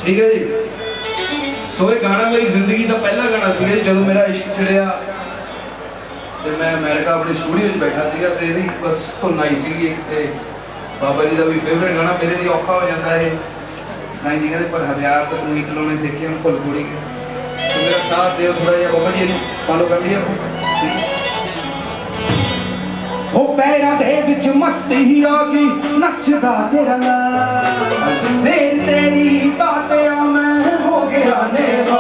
ठीक है जी। सो ये गाना मेरी जिंदगी का पहला गाना सी जो मेरा इश्क छिड़िया तो मैं अमेरिका अपने स्टूडियो बैठा था तो यही बस धुन आई सी एक बाबा जी का भी फेवरेट गाना मेरे लिए औखा हो जाता है। साईं जी कहते पर हथियार तो तू ही चलाने सीखे हम भुल थोड़ी गए तो मेरा साथ दो थोड़ा जहा बाबा जी फॉलो कर लिया। ओ पैरां दे विच मस्ती आ गई नचदा तेरा मेरी तेरी बातें मैं हो गया नेवा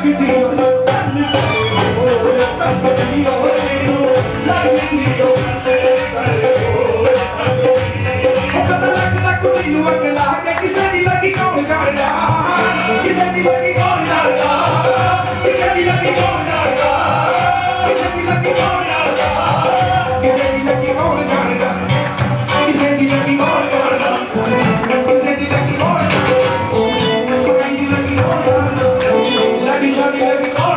Let me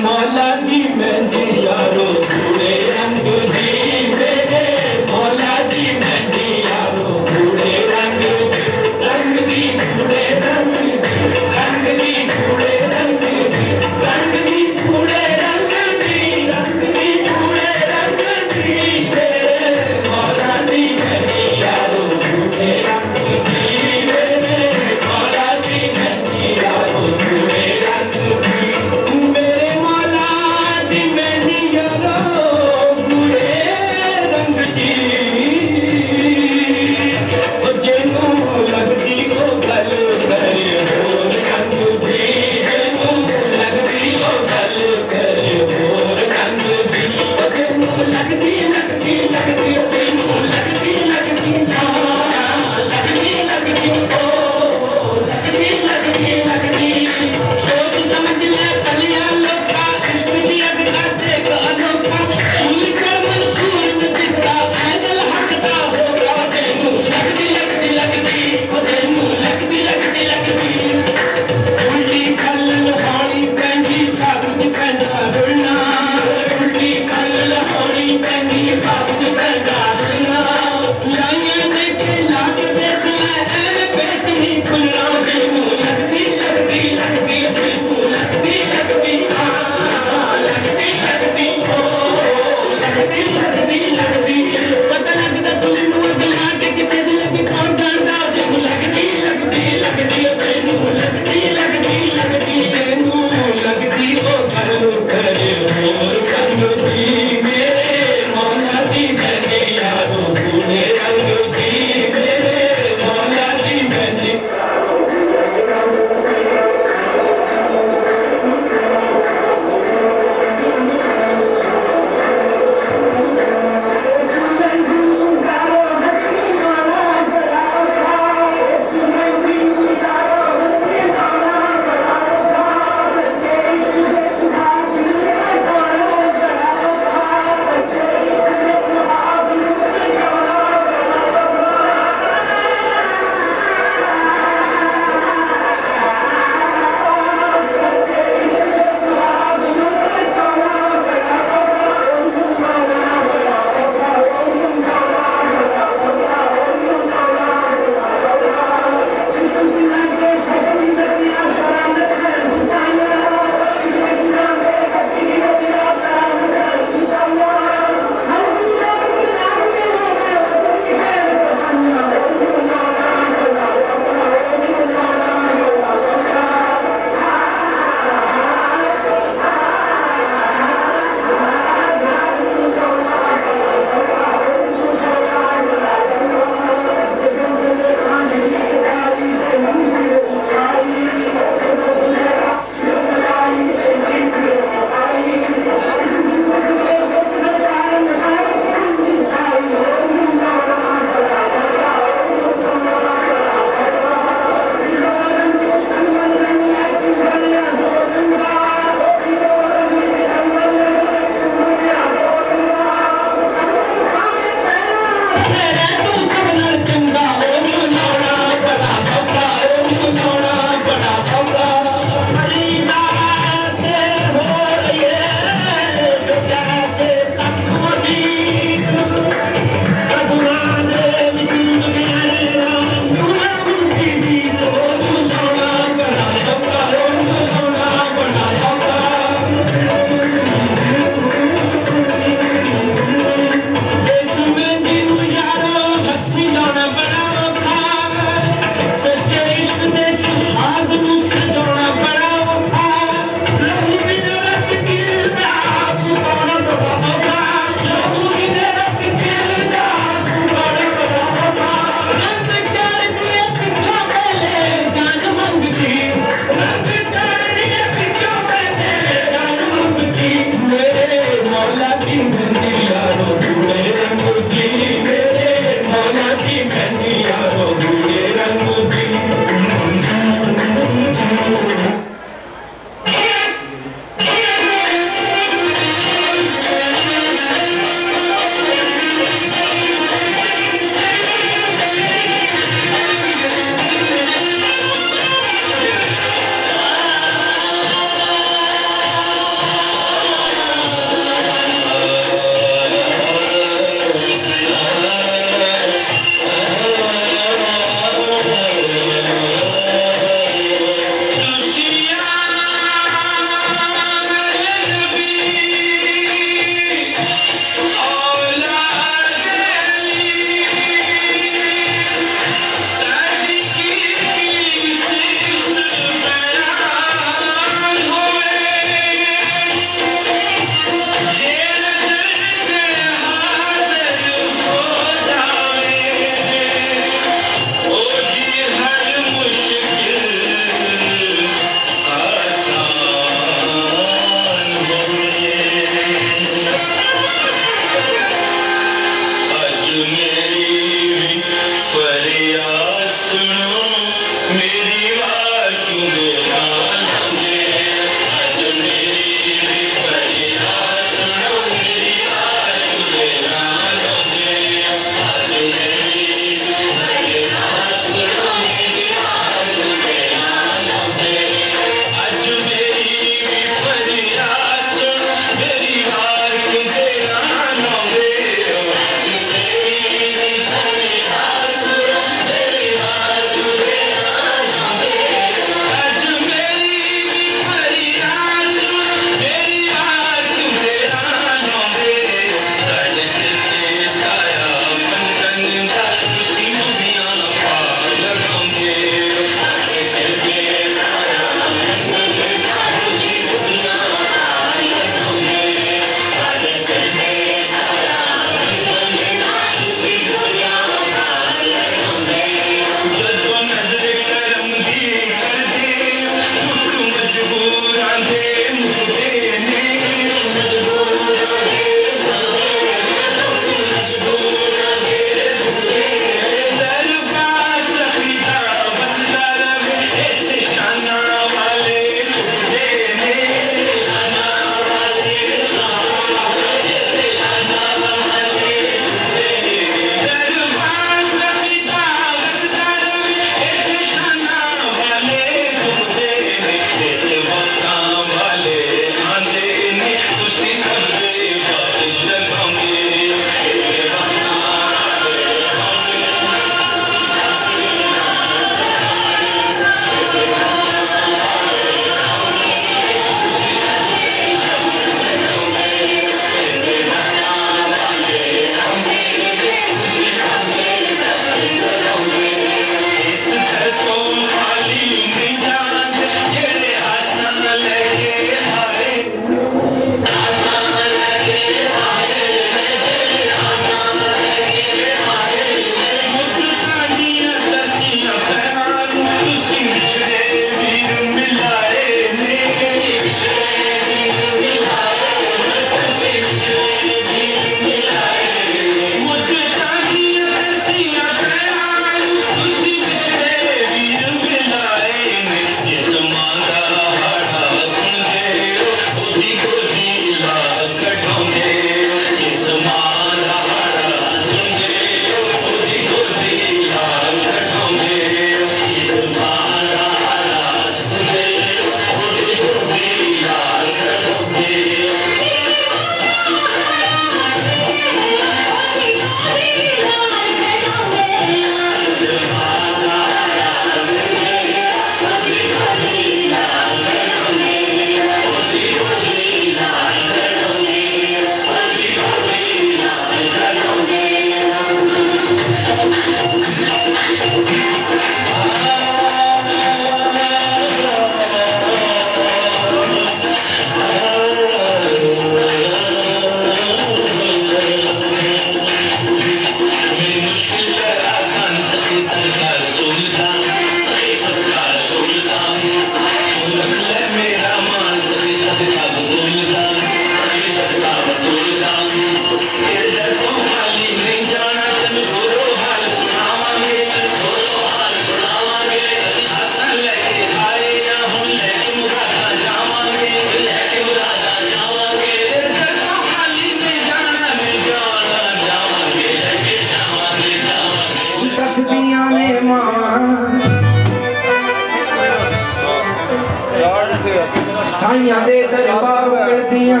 साइयां दे दरबारों मिलदियां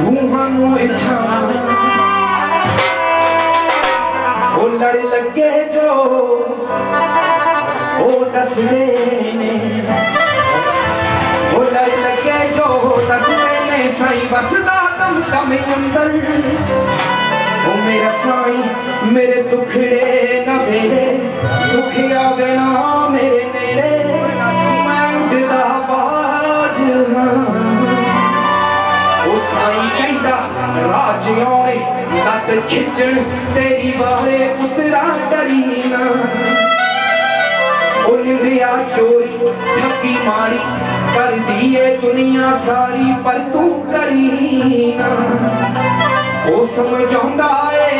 रूहां नूं इच्छावां ओ लड़ लगे जो ओ दसदे ने ओ लड़ लगे जो दसदे ने साईं वसदा दम दम अंदर ओ मेरा साईं मेरे दुखड़े न वेले दुख आवे ना मेरे नेड़े मैं उड़दा बाज ओ साईं कहंदा राज आउणे लत खिचण तेरी वाले पुत्रा डरी ना ओ निंदिया चोरी ठगी मारी कर दिए दुनिया सारी पर तू करी ना ओ समझांदा है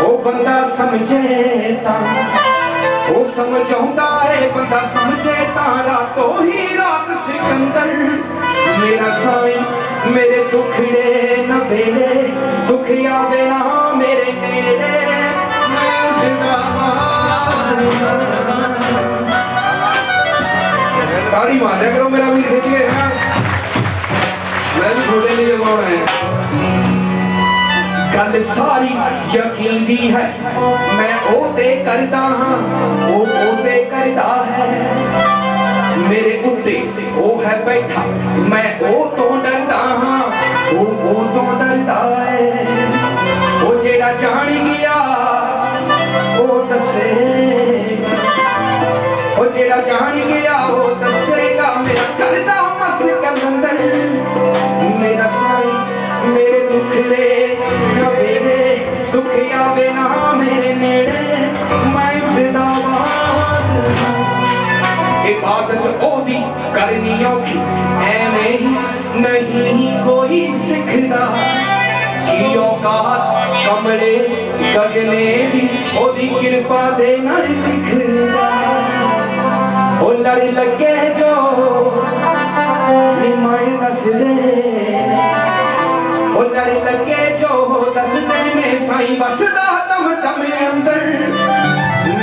ओ बंदा समझे ता ओ समझांदा है बंदा समझे ता रातों ही रात सिकंदर मेरा साईं मेरे दुखड़े न वेले दुख आवे ना मेरे नेड़े मैं उठदा ताड़ी मार दिया करो मेरा भी खिंच के मैं भी थोड़े लिए गाना है गल सारी यकीन दी है मैं ओते करदा हां ओ ओते करदा है मेरे उत्ते ओ है बैठा मैं ओ तो डरदा हां ओ तो डरदा है ओ जेड़ा जान गया ओ दसे ओ जेड़ा जान गया ओ दसेगा मेरा करदा मस्त कलंदर मेरा साईं मेरे दुखड़े न वेले दुख आवे ना मेरे नेड़े मैं उड़दा बाज इबादत ओदी करनी औखी ऐवें ही नहीं कोई सिखदा की औकात कमले गगने दी ओदी कृपा दे नाल लिखदा ओ लड़ लगे जो निमाए दस दे ओ लड़ लगे जो दसदे ने साईं वसदा दम दम अंदर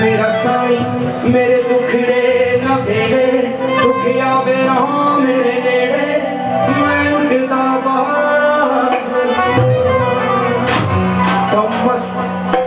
मेरा साईं मेरे दुखड़े न वेले दुख आवे ना मेरे नेड़े मैं उड़दा बाज दम मस्त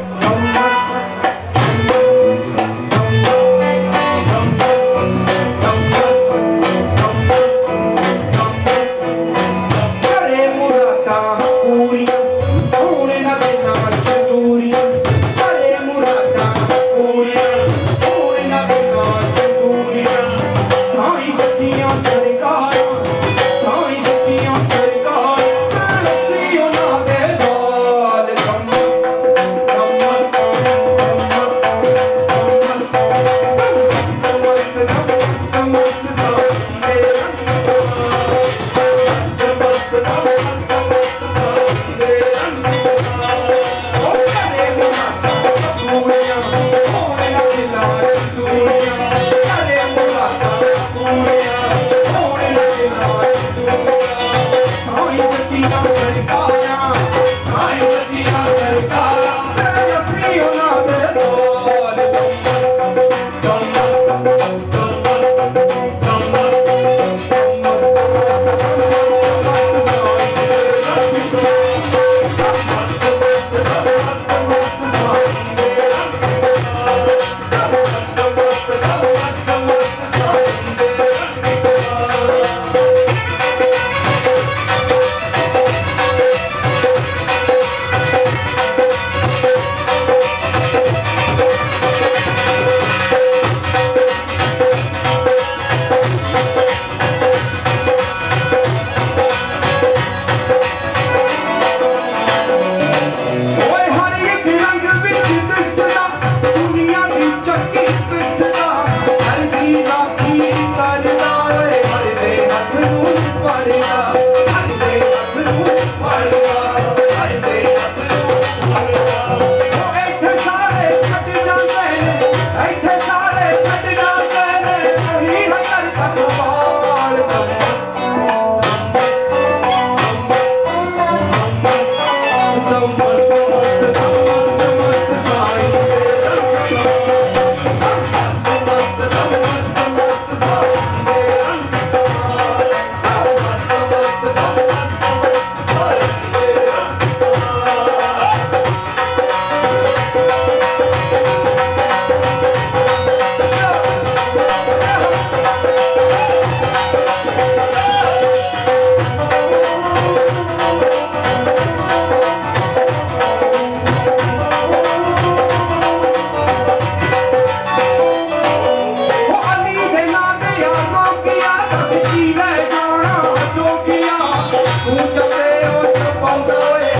तू चले ओ चपाउंदा ओए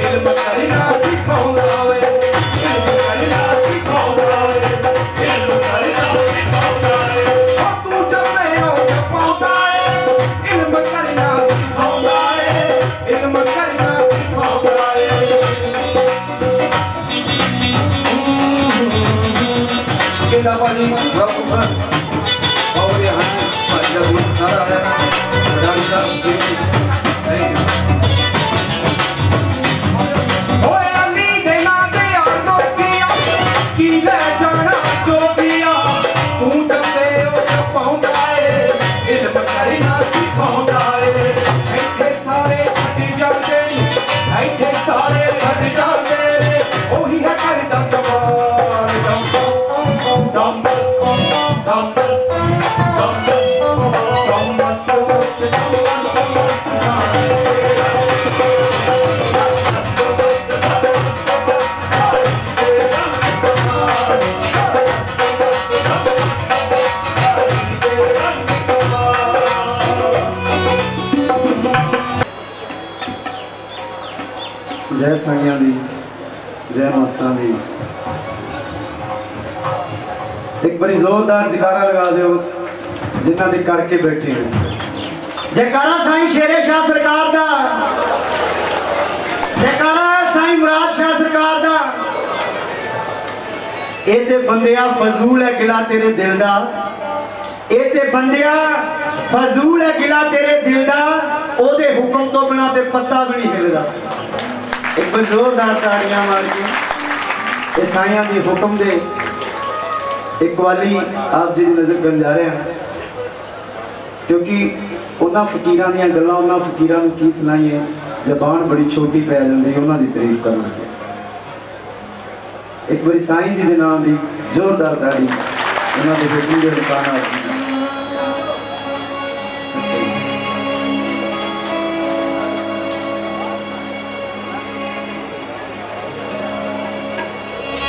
इल्म करना सिखाउंदा ओए इल्म करना सिखाउंदा ओए इल्म करना सिखाउंदा ओए तू चले ओ चपाउंदा ओए इल्म करना सिखाउंदा ओए इल्म करना सिखाउंदा ओए किला वाली रफूफर और यहाँ पंजाबी सारा है रानी साहब जय साइयां दी जय मस्तां दी एक बारी जोरदार जयकारा लगा दो जिन्हां दे करके बैठे हैं जयकारा साईं शेरे शाह सरकार दा जयकारा साईं मुराद शाह सरकार दा ए ते बंदिया फजूल है गिला तेरे दिल दा ए ते बंदिया फजूल है गिला तेरे दिल दा ओदे हुक्म तो बिना ते पत्ता भी नहीं हिलदा एक बार जोरदार ताड़ियां मार के साइयां दी हुक्म दे एक वाली आप जी दी नजर कर जा रहे हैं क्योंकि उन्हां फकीरां दियां गल्लां उन्हां फकीरां नूं की सुनाईए जबान बड़ी छोटी पै जांदी उन्हां दी तारीफ करना एक बारी साईं जी दे नाम दी जोरदार ताड़ी उन्हां दे हुक्म दे मुताबिक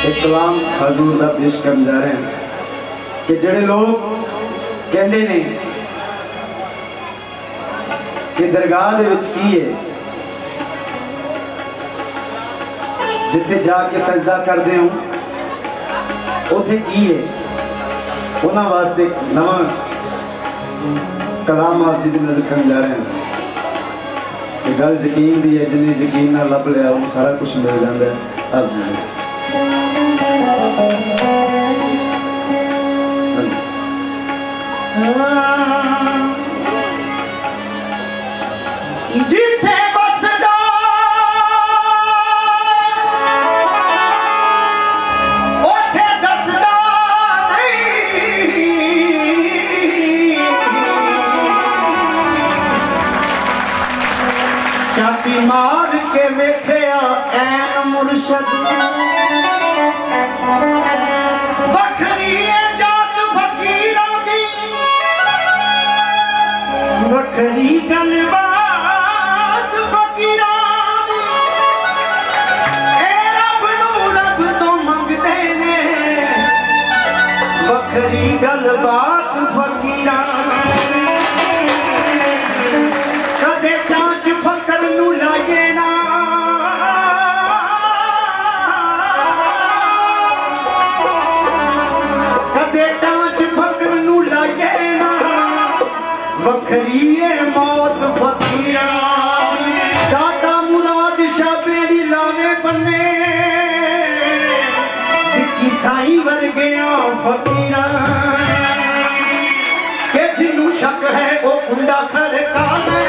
एक कलाम हजूर दा पेश कर जा रहे हैं कि जेड़े लोग कहते ने कि दरगाह दे विच की है जिथे जाके सजदा करते हो उथे की है उन्हां वास्ते नवा कलाम आप जी दी नजर कर जा रहे हैं कि गल यकीन दी है जिन्हें यकीन ना लभ लिया उन्हें सारा कुछ मिल जाता है आप जी जिथे बसदा ओथे दसदा नहीं छाती मार के वेखिया ऐन मुर्शद वखरी गलबात फकीरां ए रब नूं रब तो मंगदे ने वखरी गलबात फकीरां कदे टांच फकर नूं लागे ना कदे टांच फकर नूं लागे ना वखरी मौत फकीरा दाता मुराद शाबे दी लावे बन्ने की साई वर्गिया फकीरा के जिन्नू शक है वो कुंडा खड़का ले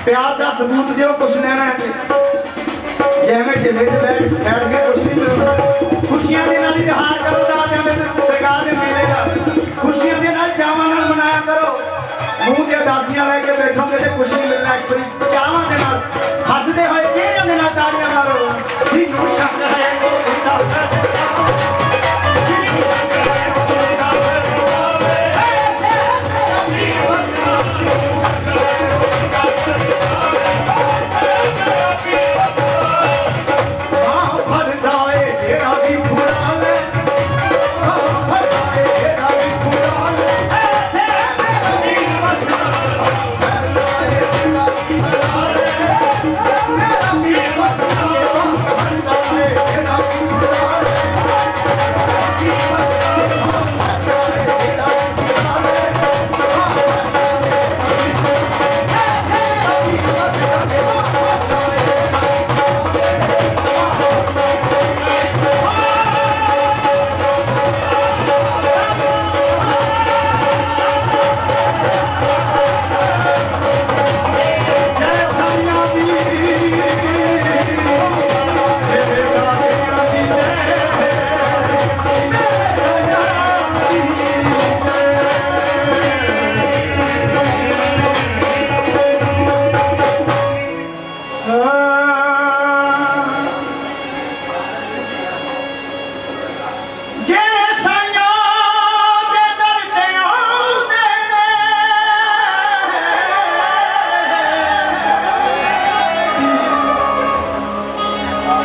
प्यार का सबूत दो, कुछ लेना है जैमें ढिले से बैठ के कुछ नहीं मिलता। खुशियां के नाल इजहार करो, दरगाह के मेले का खुशियां के नाल चावां नाल मनाया करो। मुंह से उदासियां लेके बैठोगे तो कुछ नहीं मिलना। एक बार चावां के नाल हसदे हुए चेहरे के नाल तालियां मारो। जिन्नू शक है वो खुदा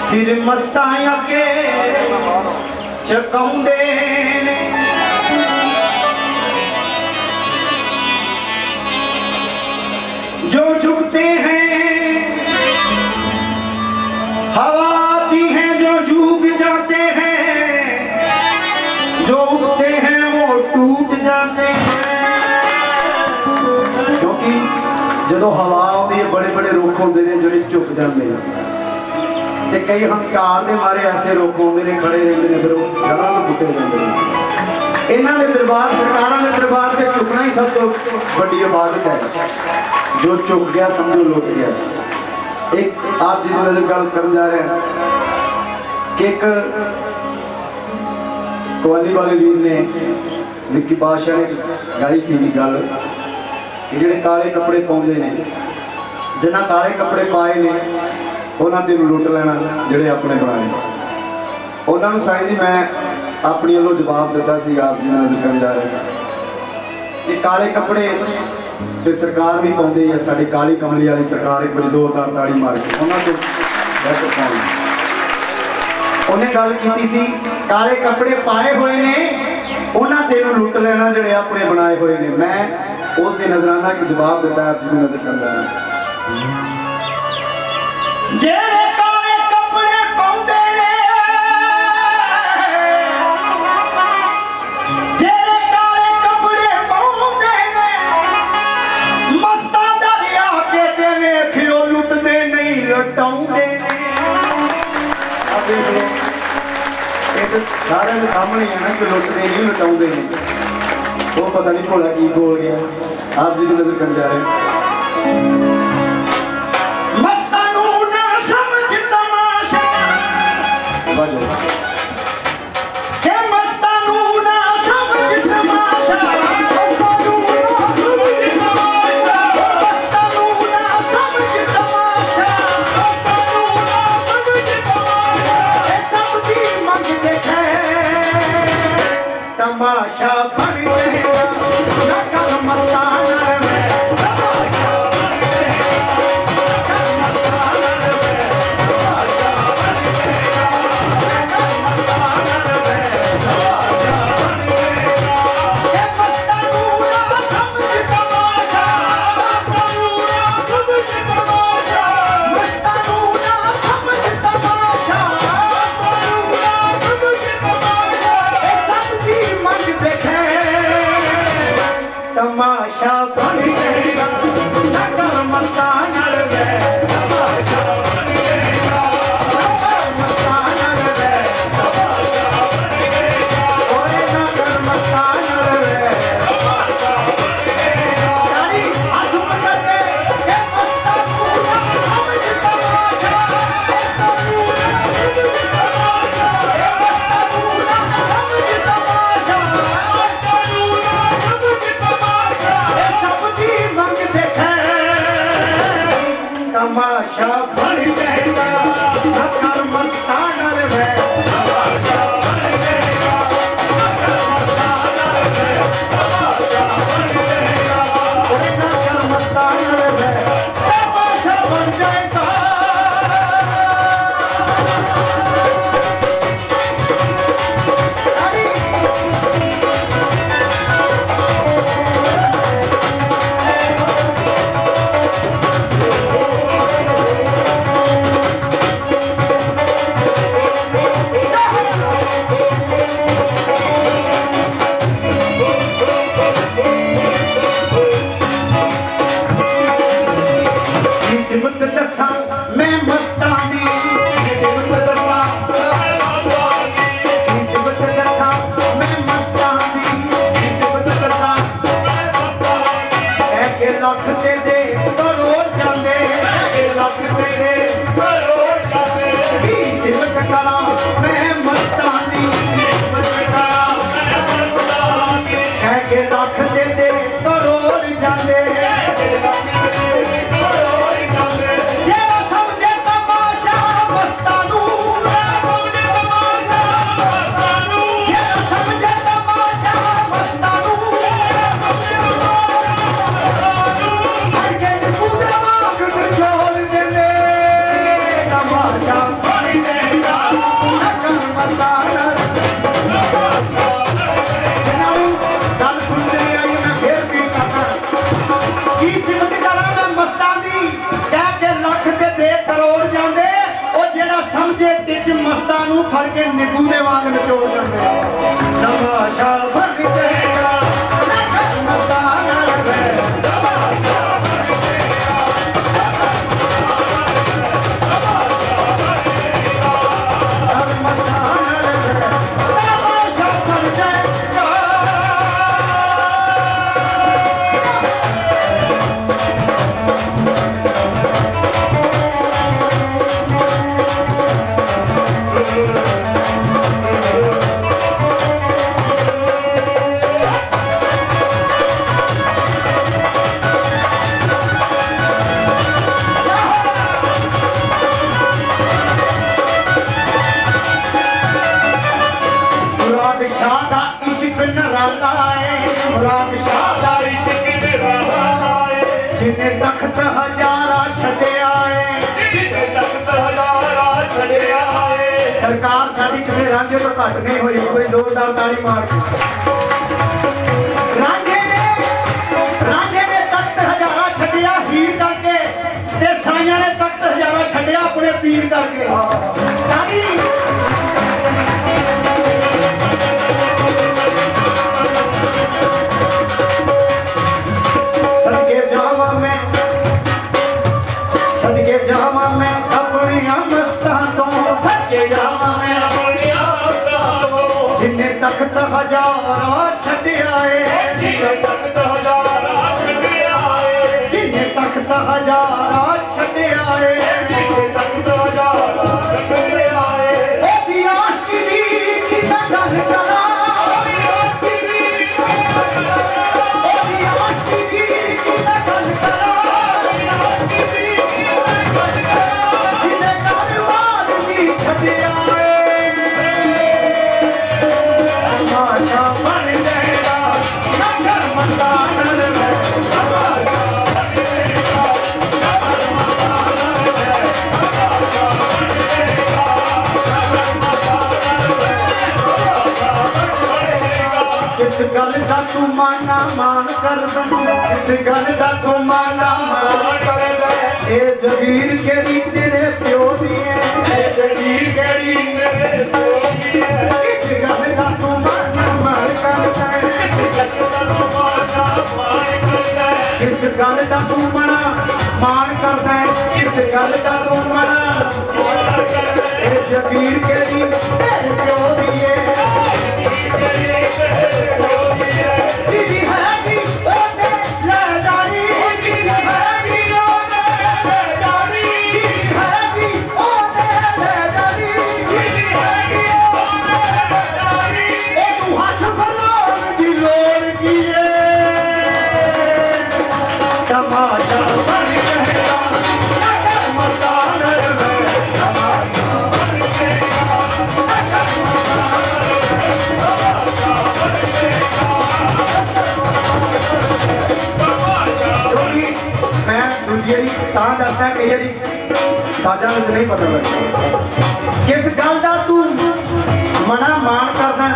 सिर मस्ताया के चकाउंदे ने जो झुकते हैं हवा आती है, जो झुक जाते हैं, जो उठते हैं वो टूट जाते हैं। क्योंकि जो हवा आती है बड़े बड़े रुख होंगे ने जो झुक जाते हैं। कई हंकार के मारे ऐसे रुख आते हैं खड़े रहते हैं, फिर वो जड़ा तो पुटे जाते हैं। इन्हों के दरबार सरकारों के दरबार से झुकना ही सब तो बड़ी इबादत है। जो झुक गया समझो लुट गया। एक आप जी नजर गल कर जा रहे हैं कि एक कवाली वाले वीर ने विक्की बादशाह ने गाई सी गल कि जेडे काले कपड़े पाते हैं, जिन्हें काले कपड़े पाए ने उन्होंने तेन लुट लेना जोड़े अपने बनाए। उन्होंने साईं जी मैं अपनी वालों जवाब दिता सी आप जी नजर कर जा रहे ये काले कपड़े तो सरकार भी पाँदी है साड़ी काली कमली वाली सरकार एक बार जोरदार ताड़ी मार के उन्होंने उन्हें गल की सी काले कपड़े पाए हुए ने उन्होंने तेन लुट लेना जोड़े अपने बनाए हुए ने। मैं उसके नजराना एक जवाब दिता आप जी नजर कर जा रहे सारे के सामने है ना कि लुटते नहीं लुटाते हैं वो पता नहीं भोला की बोल गया आप जी की नजर कर जा रहे हैं। मस्तानू ना समझ तमाशा के मस्तानू ना समझ तमाशा मस्तानू ना समझ तमाशा सबकी मंग देखे तमाशा बन गया ना कल मस्ताना तमाशा बन गया ना कर मस्ताना रे तमाशा बन गया ना कर मस्ताना रे तमाशा बन गया ओए ना कर मस्ताना रे तमाशा बन गया यानी हाथ पकड़ के मस्तानू ना समझ तमाशा मस्तानू ना समझ तमाशा मस्तानू ना समझ तमाशा मस्तानू ना समझ सबकी मंग देखे तमाशा बन जाएगा ना कर मस्ताना रे तमाशा बन जाएगा ना कर मस्ताना रे तमाशा बन जाएगा ना कर मस्ताना रे तमाशा बन जाएगा। किस्मत दसा मैं मस्तानी किस्मत दसा किस्मत दसा मैं मस्तानी किस्मत दसा एक लख दे दे करोड़ जाने एक लख दे दे करोड़ जाने किस्मत करा मैं मस्तानी किस्मत करा एक लख दे दे करोड़ जाने मस्तानू फड़ के निकू दे वांग निचोड़ करने तमाशा बन जाएगा ना कर मस्ताना रे तमाशा बन जाएगा कर मस्ताना रे तमाशा बन जाएगा। रांझे तो घट नहीं हुई, कोई जोरदार ताली मार। रांझे ने तख्त हजारा छड्डिया हीर करके, ते साइयां ने तख्त हजारा छड्डिया अपने पीर करके। सदके जावा मैं अपनी मस्तां तो, सदके जावा मैं अपनी मस्तां तो, जिन्ने तख्त हजारा छड्डिया है, जिन्ने तख्त हजारा छड्डिया है, जिन्ने तख्त हजारा छड्डिया है, जिन्ने तख्त हजारा छड्डिया है। ओ दी आशिकी दी मैं गल करा, ओ दी आशिकी दी मैं गल करा, ओ दी आशिकी दी मैं गल करा, इस गल दा तू माना मान कर दे, इस गल दा तू माना मान कर दे। ए जगीर केड़ी तेरे प्यो दी है, ए जगीर केड़ी तेरे प्यो दी है। इस गल दा तू माना मान कर दे, इस गल दा तू माना मान कर दे, इस गल दा तू माना मान कर दे, इस गल दा तू माना मान कर दे। ए जगीर केड़ी तेरे प्यो दी है, दसना कई बारी साजा में नहीं पता लगता किस गल का तू मना मान करदा,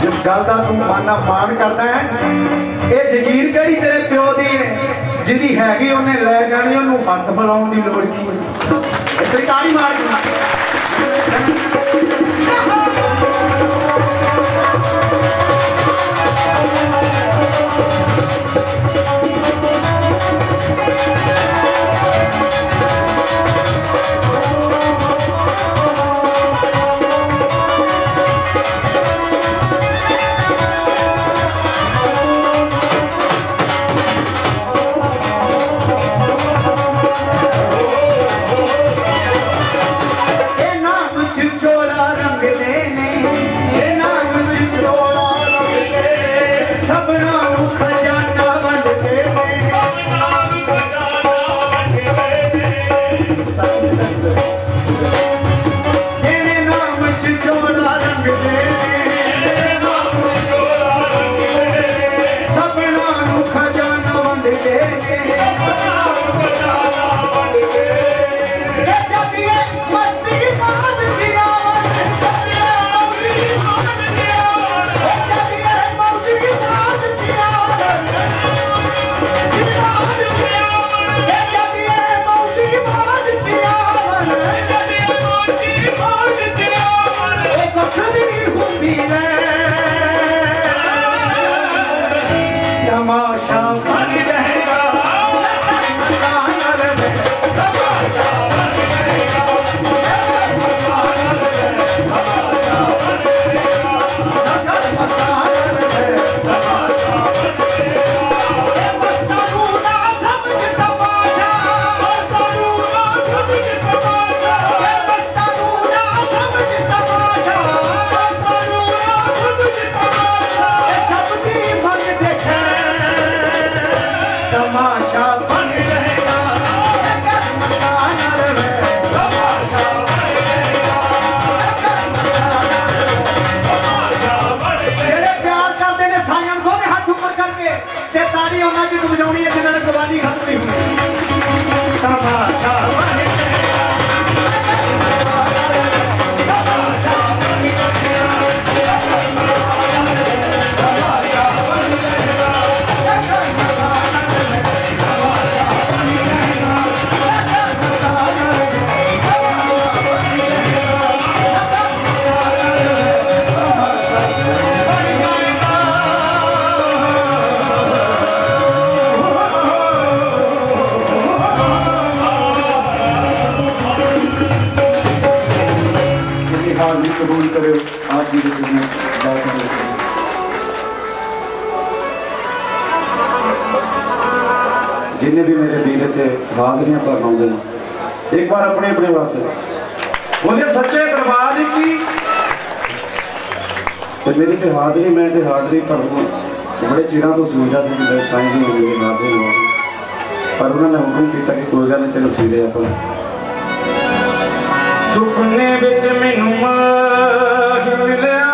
जिस गल का तू मना मान करदा है। ये जगीर केड़ी तेरे प्यो दी है, जिहदी हैगी उन्हें लै जानी, उन्होंने हथ फैलाउण दी लोड़ की है। ताली मार तमाशा हाजिरी कबूल करो आप जी जिन्हें भी मेरे वीर इतने हाजरियां भरन आते हैं एक बार अपने अपने वास्ते मुझे सच्चे दरबार की मेरी तो हाजरी मैं तो हाजरी भरन बड़े चिर तो सोचता कि साईं जी मेरी हाजरी हो पर उन्होंने हुक्म किया कि कोई गल नहीं तेन सीले आप सुपने विच मैनू माही मिलिया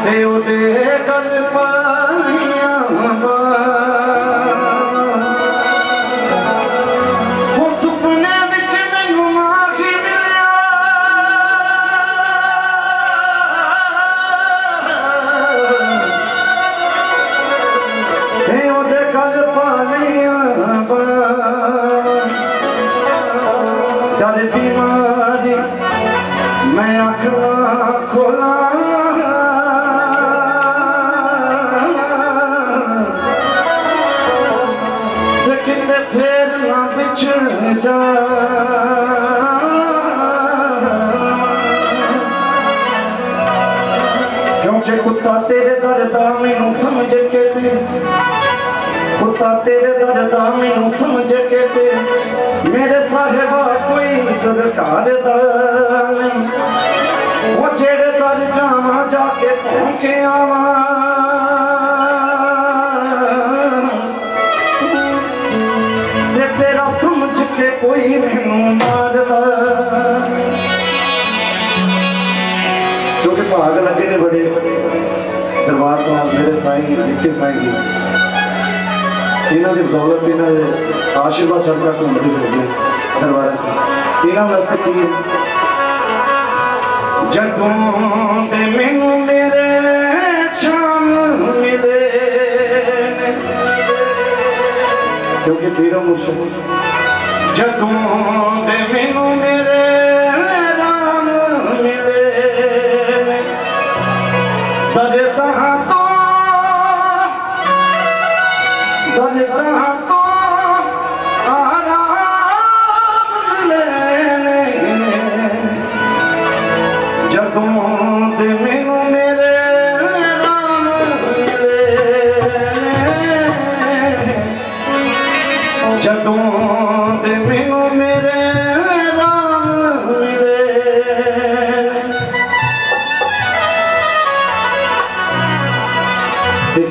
ते ओदे गल पालियां वो सुपने विच मैनू माही मिलिया ते ओदे गल डरदी मारी मैं अखा खोला ते किते फिर ना बिछड़ जा क्योंकि कुत्ता तेरे दर्दा मैनू समझ के ते कुत्ता तेरे दर्दा मैनू समझ के ते मेरे साहिबा कोई दरकार नहीं वो जेड़े दर जावा जाके भौंके आवा ते तेरा समझ के कोई मैनू मारदा क्योंकि भाग लगे ने बड़े दरबार तो मेरे साईं निक्के साईं जी इन्हों की बदौलत इन्हों के आशीर्वाद सदका घूमते फिरते दरबार इन्हों वास्ते की जदों दे मैनू मेरे शाम मिले क्योंकि पीरो मुर्शिद जदों दे मैनू मेरे राम मिले दरदा तो आराम लेने जदों दे मैनू मेरे राम मिले जदों दे मैनू मेरे राम मिले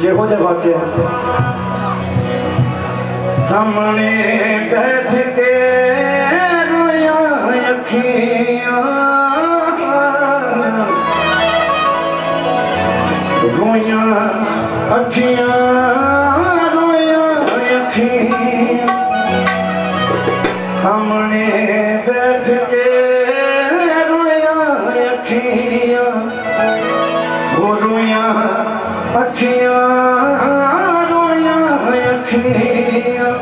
किहो जिहा वाकया सामने बैठ के रोया अखियां रोया अखियां रोया अखियां सामने बैठ के रोया अखियां वो रोया अखियां रोया अखियां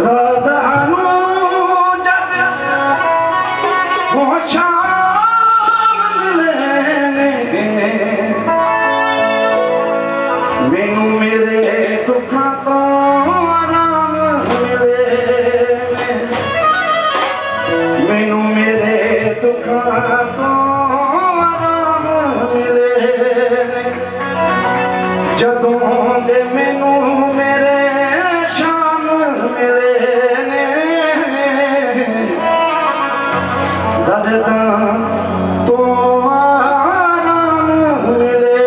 राधा जद वो शाम लेने मैनू मेरे दुखा तो आराम मिले मैनू मेरे दुखा तो आराम मिले जदों दे मैनू मेरे शाम मिले ने दर्दां तो आराम मिले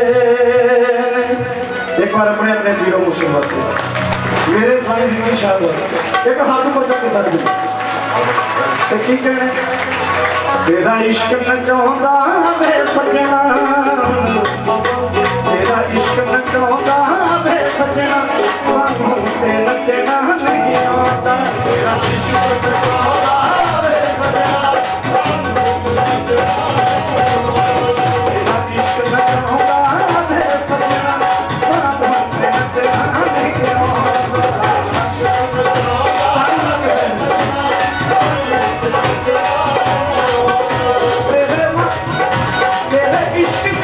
एक बार अपने अपने पीरो मुर्शिद वास्ते मेरे साईं जी की शाद एक हाथ ऊपर चुक के सर ते की कहना तेरा इश्क नचाउंदा वे सजना तेरा इश्क नचाउंदा वे सजना सानू ते नचना नहीं आंदा तेरा इश्क नचाउंदा वे सजना तेरा इश्क नचाउंदा वे सजना सानू ते नचना नहीं आंदा तेरे इश्क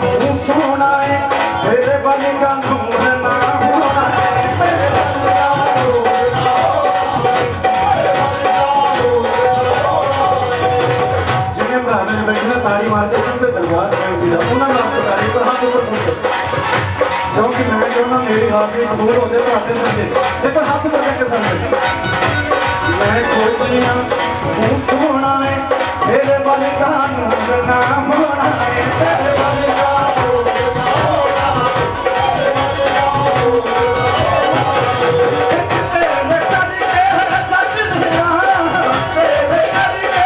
तू सोना है तेरे बल का नूर ना होना है तेरे बल का नूर ना जिन्हें भरा ने बैठना ताड़ी मारते थे तलवार उन्होंने वास्ते ताड़ी पर हाथ ऊपर पहुंचे क्योंकि मैं जो ना मेरी हाजिरी कबूल हो जाए तो आते समझे लेकिन हाथ ऊपर करके समझे मैं कोई तू सोना है तेरे बल का नूर ना होना है तेरे बल का नूर ना होना तेरे बल का नूर ना होना तेरे करके सच दिया तेरे करके सच दिया तेरे करके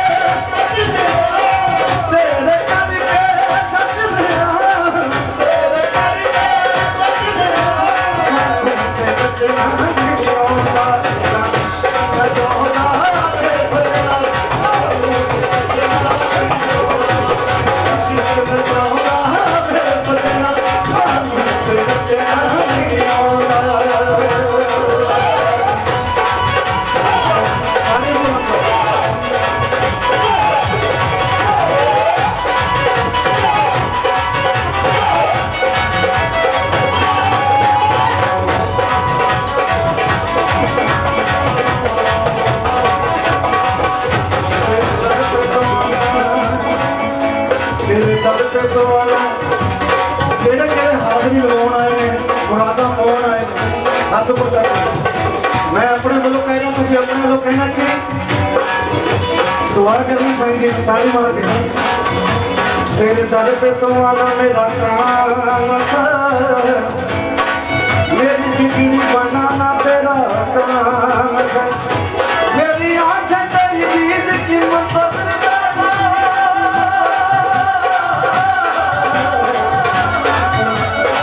सच दिया तेरे करके सच दिया तेरे बचना नहीं होता मैं अपने वालों कह रहा तुम अपने वालों कहना चाहिए दुआ करनी पाएंगे ताली मार के तेरे दर पे तो आना मेरा काम मेरी बिगड़ी बनाना तेरा काम मेरी आंखें तेरी दीद की मतलब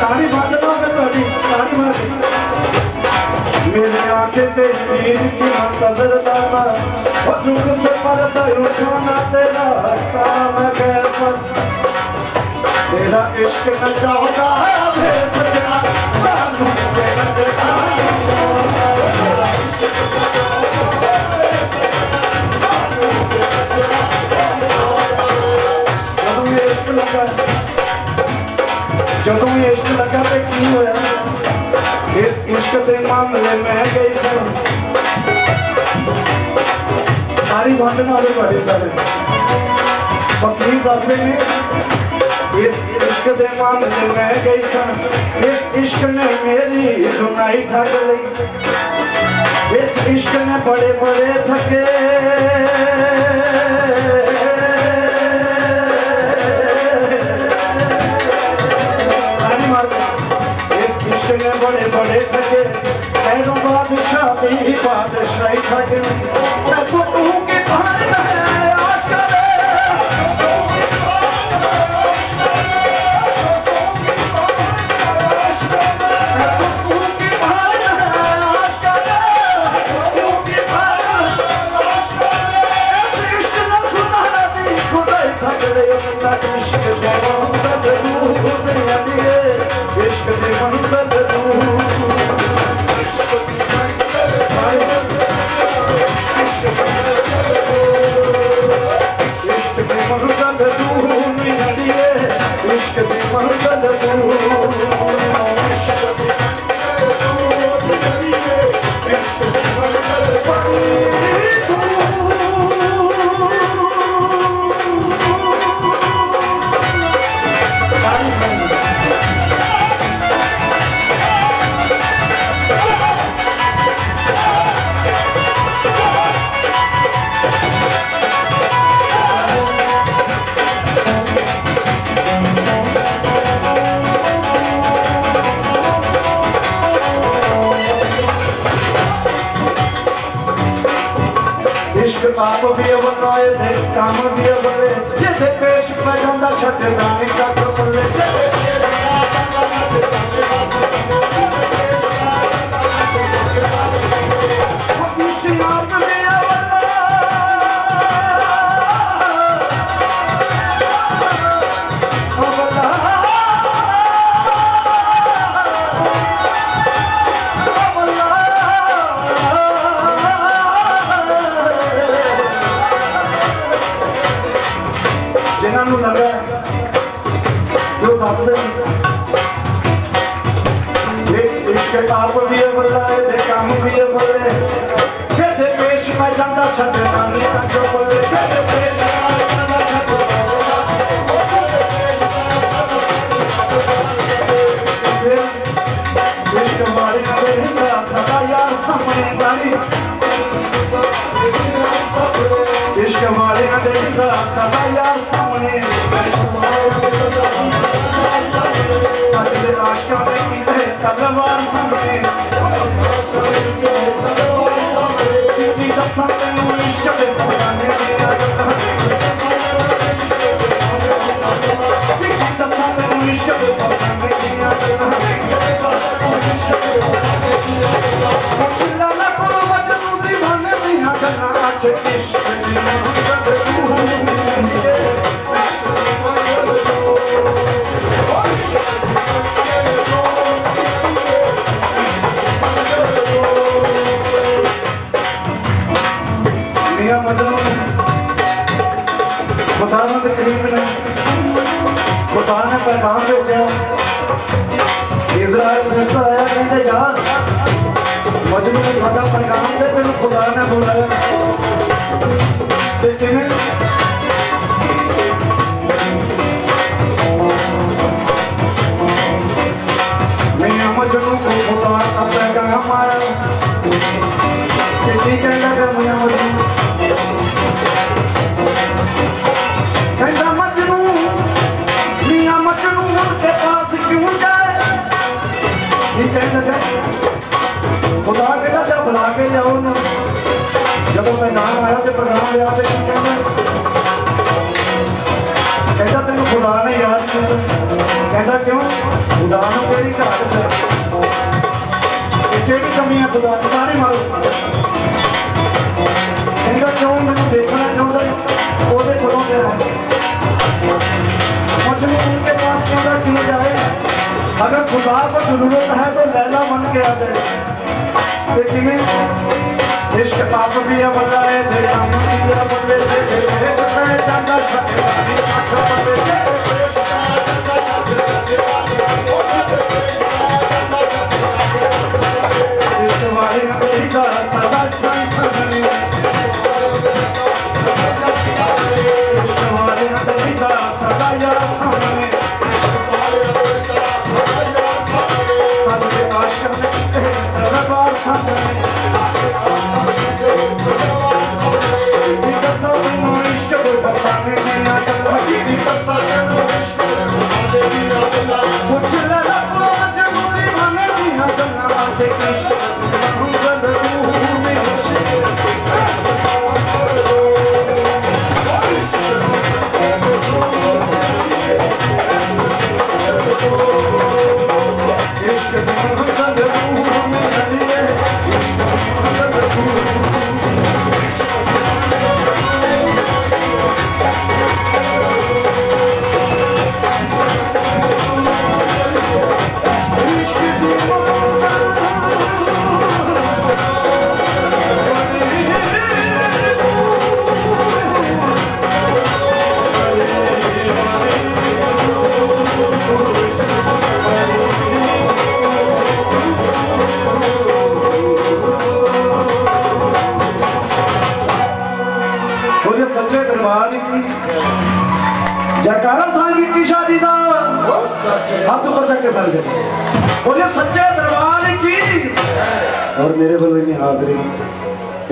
ताली मार दो ताली मार मेरी आंखें तेरी दीद की मंतज़र दाता वजूद से पर्दा उठाना तेरा काम कैसा तेरा इश्क न चाहता है सजना सानू तेरा देखा जदों ये इश्क लगा तो की होया इस इश्क के मामले में गई सर सारी बंद ना हो बड़े सारे फकीर दसते ने इस इश्क के मामले में गई सर इस इश्क ने मेरी दुनाई ठग ली इस इश्क ने बड़े बड़े ठगे बड़े बड़े ठगे पैरों बादशाही बादशाही ठगे मैं तो तू के भाई है आज करे आप भी बनाए थे काम भी बड़े जिसे पेश बजांदा छटदा नहीं कट पल्ले जो दस इश्क आप भी बल्ला है दे काम भी बल्ले कहते पेश मैं जाता छड़े नानी का जो बल्ले कहते पेश इश्क मारी मेरा सदा यार सामने गाड़ी इश्क मारी मेरा सदा यार सामने आशका में की तलवार सामने इश्क के पुराने इश्क के चिल्लाना करो बच्चों दीवाने दिया करना के इश्क खुदा ने पैगाम भेजा इज़राइल फरिश्ता आया कहते जा मजनू को साडा पैगाम दे तेन खुदा ने बुलाया ते किवें मैं मजनू को खुदा का पैगाम आया कि कहना कर मैं मजनू कहता मजनू मियां मजनू उनके पास क्यों जाए ये कहता खुदा कहता जब बुला के जाओ ना जब पैगाम आया तो पैगाम लिया तो कहता तेन खुदा ने याद किया कहता क्यों खुदा ने तेरी घाट केड़ी कमी है खुदा नहीं मारो कहता क्यों मैंने देखना चाहता ओदे कोलों क्या है मजनू उनके पास क्यों जाए अगर खुदा को जरूरत है तो लैला बन के आ जाए लेकिन इश्क पाप भी है बल्ला है दे काम भी है बल्ले जैसे देश में जाना शक्ति इस वाले अमेरिका सदा संसदनी इस वाले अमेरिका सदा यार सामने हाथ ऊपर करके सर से बोले सच्चे दरबार की और मेरे बोलो इन्हीं हाजिरी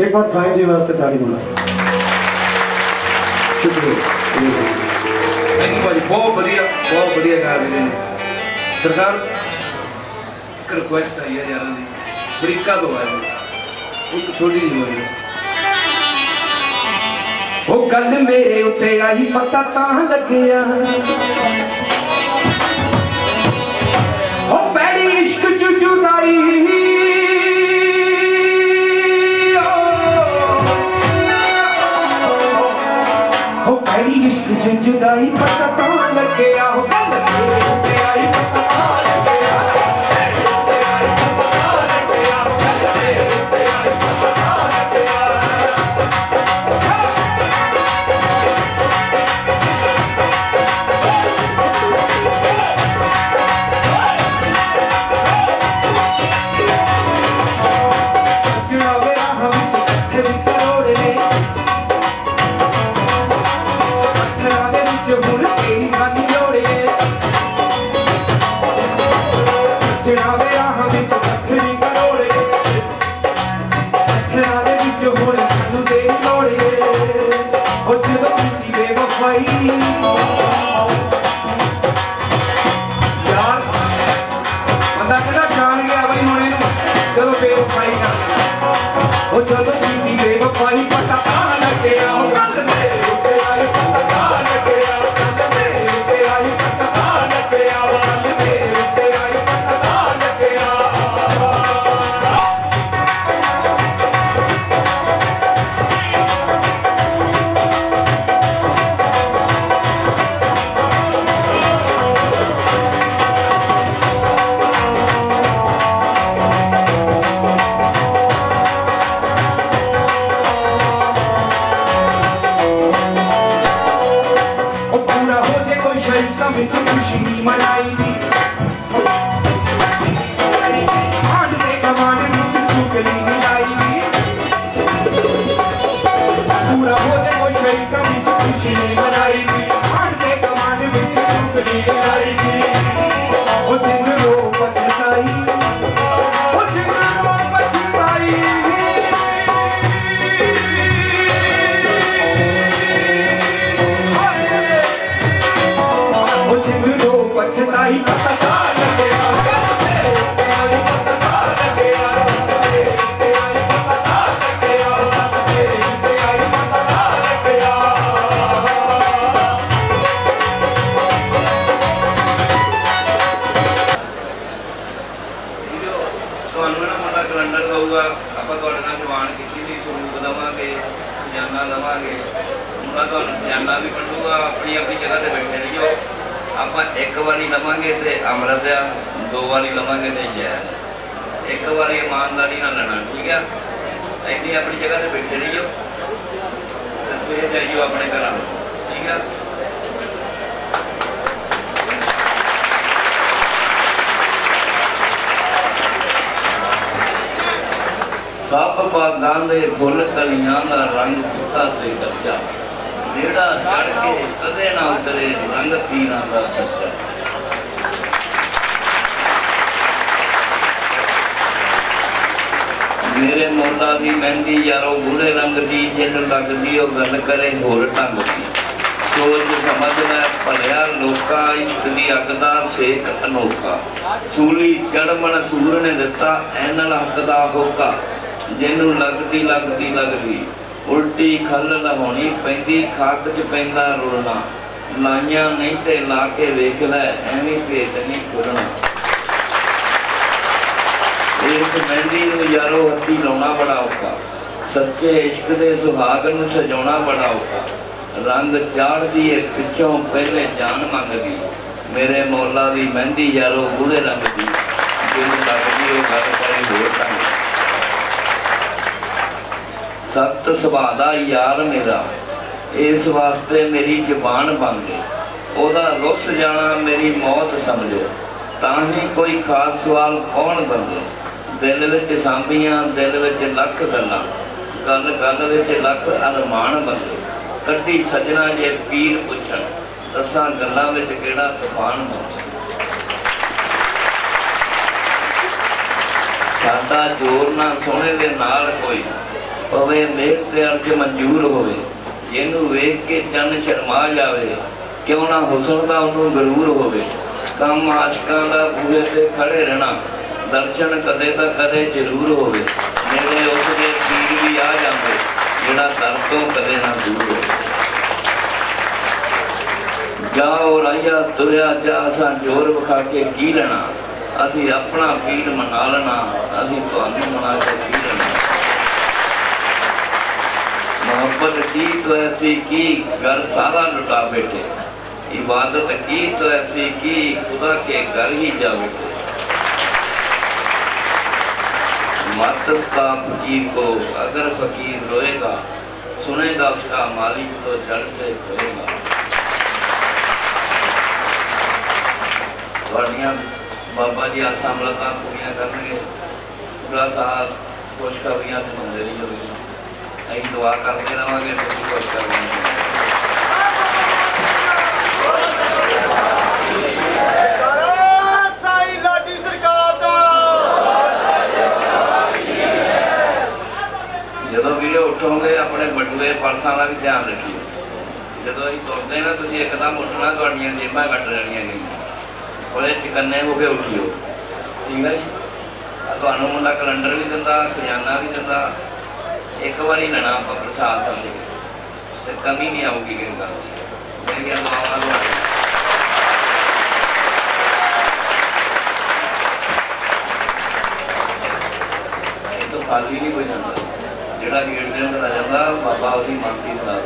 एक बार साईं जी वास्ते ताड़ी बोला शुक्रिया थैंक यू भाजी बहुत बढ़िया गा रहे हैं सरकार एक रिक्वेस्ट आई है यार अमरीका तो आए एक छोटी जी बोली वो गल मेरे उत्ते आई पता तां लग्या इश्क जुदाई हो पैड़ी इश्क जुदाई पता तां लग्या हो आई पता सजना दे राह विच पत्थरी करोड़े पत्थरां दे विच हुण सानू तेरी लोड़ ए ओ जदों कीती बेवफाई यार बंदा कहदा जान गया बई हुण इहनूं जदों बेवफाई करदा ओ जदों कीती बेवफाई पता तां लगया ओ गल मेरे उत्ते आई पता तां लगया गल मेरे उत्ते आई पता तां लगया गल मेरे उत्ते आई पता तां लगया खुशी मनाई दी आंड दे कमान विच चुगली मिलाई दी पूरा हो जाए कोई शरीका विच खुशी मनाई दी आंड दे कमान विच चुगली मिलाई दी ओ दिन रो पछताई ओ दिन रो पछताई पछताई पता तां लगया गल मेरे उत्ते आई पता तां लगया गल मेरे उत्ते आई पता तां लगया गल मेरे उत्ते आई पता तां लगया ਤੁਹਾਨੂੰ ਨਾ ਮੁੰਡਾ ਕੈਲੰਡਰ ਦਊਗਾ ਆਪਾਂ ਤੁਹਾਡੇ ਨਾਲ ਜਵਾਨ ਕੀਤੀ ਦੀ ਸਰੂਪ ਦਵਾਂਗੇ ਖਜ਼ਾਨਾ ਦਵਾਂਗੇ ਮੁੰਡਾ ਤੁਹਾਨੂੰ ਖਜ਼ਾਨਾ ਵੀ ਕੱਢੂਗਾ ਆਪਣੀ ਆਪਣੀ ਜਗ੍ਹਾ ਤੇ ਬੈਠੇ ਰਹੀਓ ਆਪਾਂ ਇੱਕ ਵਾਰੀ ਲਵਾਂਗੇ ਤੇ ਅੰਮ੍ਰਿਤ ਆ ਦੋ ਵਾਰੀ ਲਵਾਂਗੇ ਤੇ ਜ਼ਹਿਰ ਇੱਕ ਵਾਰੀ ਇਮਾਨਦਾਰੀ ਨਾਲ ਲੈਣਾ ਠੀਕ ਆ ਐਡੀ ਆਪਣੀ ਜਗ੍ਹਾ ਤੇ ਬੈਠੇ ਰਹੀਓ ਤੇ ਤੁਸੀਂ ਜਾਈਓ ਆਪਣੇ ਘਰਾਂ ਠੀਕ ਆ ਸਭ ਬਾਗਾਂ ਦੇ ਫੁੱਲ ਕਲੀਆਂ ਦਾ ਰੰਗ ਕੀਤਾ ਤੇ ਕੱਚਾ ਜਿਹੜਾ ਚੜ ਕੇ ਕਦੇ ਨਾ ਉਤਰੇ ਰੰਗ ਪੀਰਾਂ ਦਾ ਸੱਚਾ ਮੇਰੇ ਮੌਲਾ ਦੀ ਮਹਿੰਦੀ ਯਾਰੋ ਗੂੜੇ ਰੰਗ ਦੀ ਜਿਹਨੂੰ ਲੱਗਦੀ ਉਹ ਗੱਲ ਕਰੇ ਹੋਰ ਢੰਗ ਦੀ ਸੋਚ ਸਮਝ ਲੈ ਭਲਿਆ ਲੋਕਾਂ ਇਸ਼ਕ ਦੀ ਅੱਗ ਦਾ ਸੇਕ ਅਨੋਖਾ ਸੂਲੀ ਚੜਮਣ ਸੂਰ ਨੇ ਦਿੱਤਾ ਐਨਲ ਹੱਕ ਦਾ ਹੋਕਾ ਜਿਹਨੂੰ ਲੱਗਦੀ उल्टी खल लहाउणी पैंदी खाक च पैंदा रुलना लाइयां नहीं ते ला के वेख लै एवें भेत नहीं खुलना इस मेहंदी नूं यारो हत्थी लाउणा बड़ा औखा सच्चे इश्क दे सुहाग नूं सजाउणा बड़ा औखा रंग चाढ़दी है पिछों पहले जान मंगदी मेरे मौला दी मेहंदी यारो गूढ़े रंग दी जिन्नूं लगदी ओह गल करे होर ढंग सख्त सुभाअ दा यार मेरा इस वास्ते मेरी जुबान बन गई ओदा रुस जाना मेरी मौत समझो ताही कोई खास सवाल कौन बंदे दिल विच सांभियां दिल विच लख गल्लां गल गल विच लख अरमान बंदे कड्डी सजना जे पीर पुछण दसां गल्लां विच किहड़ा तूफान बंदे साडा जोर ना सोने दे नाल कोई पवे मेघ ते अर्ज मंजूर होवे जिन्नू वेख के चन शर्मा जावे क्यों ना हुसन दा उन्नू गरूर होवे कम आशिकां दा बूहे ते खड़े रहना दर्शन कदे तां कदे जरूर होवे मेरे उस दे पीर भी आ जांदे जिहड़ा दर तों कदे ना दूर होवे जाओ राया तुरिया जा असां जोर विखा के की लेना असीं अपना पीर मना लेना असीं तुहानूं मना के की लेना मोहब्बत की तो ऐसी की घर सारा लुटा बैठे इबादत की तो ऐसी की खुदा के घर ही जा बैठे मत सता फकीर को अगर फकीर रोएगा सुनेगा उसका मालिक तो जड़ से खोएगा बाबा जी आसा मलका पूरियां करेंगे पूरा साल खुशखबरियां से मंदिर ही होगी ਅਸੀਂ ਦੁਆ ਕਰਦੇ ਰਹਾਂਗੇ ਤੁਸੀਂ ਕੁਝ ਕਰਵਾਂਗੇ ਸਾਈਂ ਲਾਡੀ ਸਰਕਾਰ ध्यान रखिए जो अभी तुरते ना तुम एकदम उठना तो जेबां कट लेनिया नहीं और चकन्ने हो के उठियो ठीक है जी तो मुंडा कैलेंडर भी दिता खजाना भी दिता एक बार लेना आप प्रसाद समझ के तो कमी नहीं आऊगी किस गल की मेरिया दुआवां तो खाली नहीं कोई जाता जोड़ा गेट के अंदर आ जाता बाबा उसकी मानती बना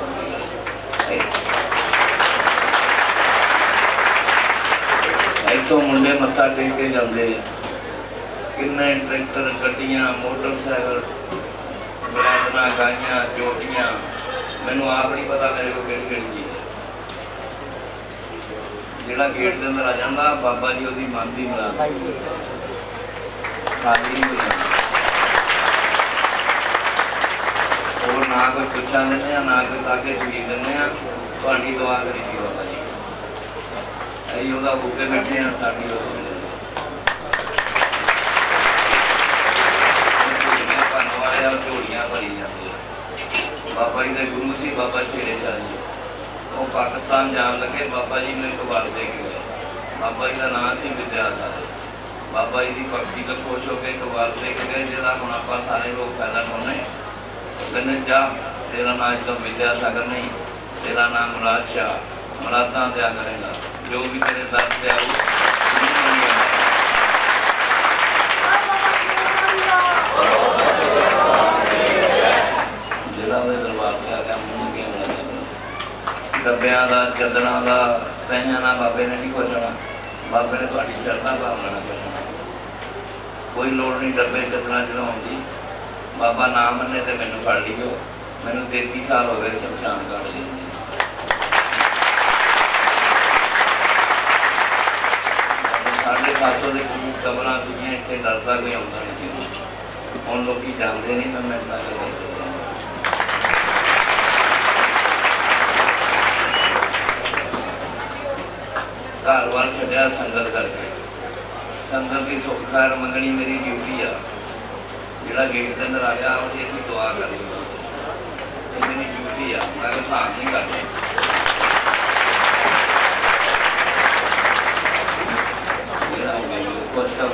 इतों मुंडे मत्था टेक के जाते किन्ने ट्रैक्टर गड्डियां मोटरसाइकिल बलैदना गाइयां चोटियां मैनू आप नहीं पता मेरे को केड़ी केड़ी चीज जोड़ा गेट के अंदर आ जाता बाबा जी उसकी मानती बना खाली नहीं कोई जाता और ना कोई पुछा देने ना कोई ताके खरीद देने थोड़ी दुआ करी थी बाबा जी अभी वह भूखे बैठे हैं साड़ी वाले झोलियां भरी जाती बाबा जी के गुरु से बाबा शेरे शाह जी वो पाकिस्तान जान लगे बाबा जी ने कबाल दे के गए बाबा जी का नाम से विद्यासागर बाबा जी की भक्ति तो खुश होकर कबाल दे के गए जिसका हम आप सारे लोग फायदा उठाने कहने जा तेरा नाम तो विद्यासागर नहीं तेरा नाम मुराद शाह मुरादा दिया करेगा जो भी तेरे दर से आऊ जिला दरबार से आ गया मुँह के डब्बिया का चदर का पैसा ना बाबे ने नहीं खोजना बाबे ने थोड़ी शरदा भावना करना कोई लोड़ नहीं डब्बे चदर चढ़ाने की बाबा ना मने तो मैनू फड़ लियो मैनू 33 साल हो गए शमशान घाट से 750 के करीब कबर सीगियां इतने डरता कोई आता नहीं हम लोग जानते नहीं मैं मिलता घर वाल छड्या संगत करके संगत की सुख खैर मंगनी मेरी ड्यूटी आ जोड़ा गेट के अंदर आ गया उसकी अभी दुआ कर मेरी ड्यूटी आ मैं हिसाब नहीं करता कुछ तो